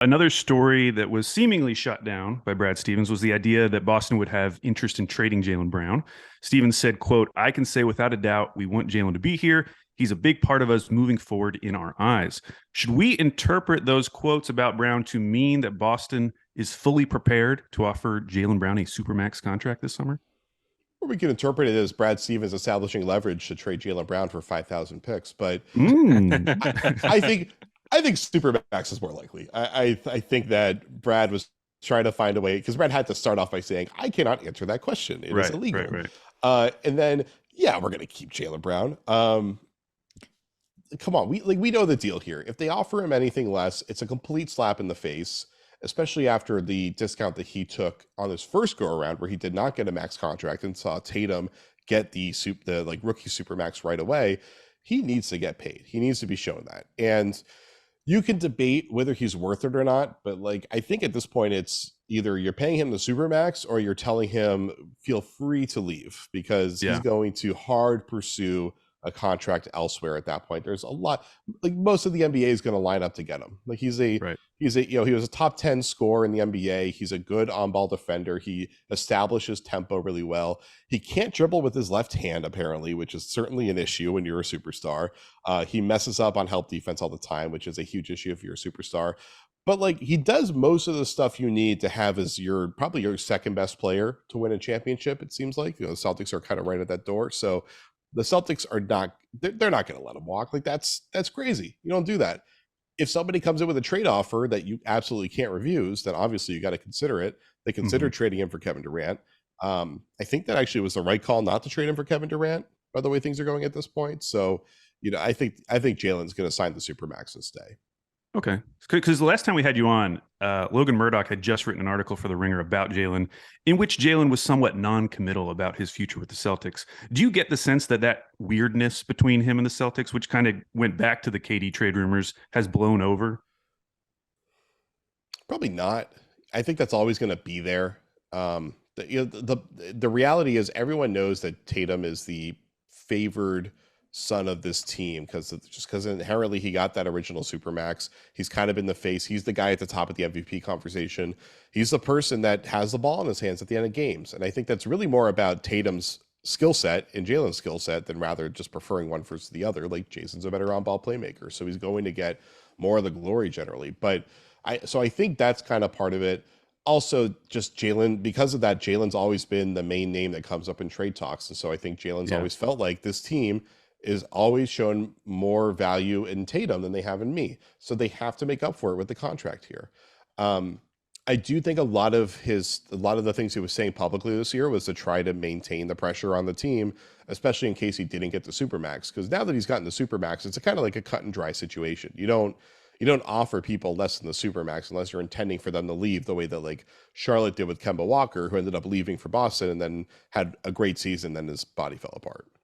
Another story that was seemingly shut down by Brad Stevens was the idea that Boston would have interest in trading Jaylen Brown. Stevens said, quote, I can say without a doubt we want Jaylen to be here. He's a big part of us moving forward in our eyes. Should we interpret those quotes about Brown to mean that Boston is fully prepared to offer Jaylen Brown a supermax contract this summer? Or we can interpret it as Brad Stevens establishing leverage to trade Jaylen Brown for 5,000 picks. But Mm. I, I think I think Supermax is more likely. I think that Brad was trying to find a way because Brad had to start off by saying, "I cannot answer that question. It is Right, right, illegal." right. And then, yeah, we're gonna keep Jaylen Brown. Come on, we know the deal here. If they offer him anything less, it's a complete slap in the face, especially after the discount that he took on his first go around, where he did not get a max contract and saw Tatum get the like rookie super max right away. He needs to get paid. He needs to be shown that. And you can debate whether he's worth it or not, but like I think at this point it's either you're paying him the super max or you're telling him feel free to leave because he's Yeah, going to hard pursue a contract elsewhere at that point. There's a lot, like most of the NBA is going to line up to get him. Like right. he was a top 10 scorer in the NBA. He's a good on-ball defender. He establishes tempo really well. He can't dribble with his left hand apparently, which is certainly an issue when you're a superstar. He messes up on help defense all the time, which is a huge issue if you're a superstar. But like he does most of the stuff you need to have as your probably your second best player to win a championship. It seems like the Celtics are kind of right at that door. So the Celtics are not they're not going to let him walk. Like that's crazy. You don't do that. If somebody comes in with a trade offer that you absolutely can't refuse, then obviously you got to consider it. They Mm-hmm. considered trading him for Kevin Durant. I think that actually was the right call not to trade him for Kevin Durant. By the way things are going at this point, so I think Jalen's going to sign the supermax and stay. Okay. Because the last time we had you on, Logan Murdoch had just written an article for The Ringer about Jaylen, in which Jaylen was somewhat non committal about his future with the Celtics. Do you get the sense that that weirdness between him and the Celtics, which kind of went back to the KD trade rumors, has blown over? Probably not. I think that's always going to be there. The reality is everyone knows that Tatum is the favored son of this team because inherently he got that original supermax. He's kind of been the face. He's the guy at the top of the MVP conversation. He's the person that has the ball in his hands at the end of games, and I think that's really more about Tatum's skill set and Jalen's skill set than rather just preferring one versus the other. Like Jason's a better on-ball playmaker, so he's going to get more of the glory generally, but. I think that's kind of part of it. Also, just Jaylen, because of that, Jalen's always been the main name that comes up in trade talks. And so I think Jalen's Yeah. always felt like this team is always shown more value in Tatum than they have in me. So they have to make up for it with the contract here. I do think a lot of the things he was saying publicly this year was to try to maintain the pressure on the team, especially in case he didn't get the supermax. Because now that he's gotten the supermax, it's a kind of like a cut and dry situation. You don't offer people less than the supermax unless you're intending for them to leave the way that like Charlotte did with Kemba Walker, who ended up leaving for Boston and then had a great season, then his body fell apart.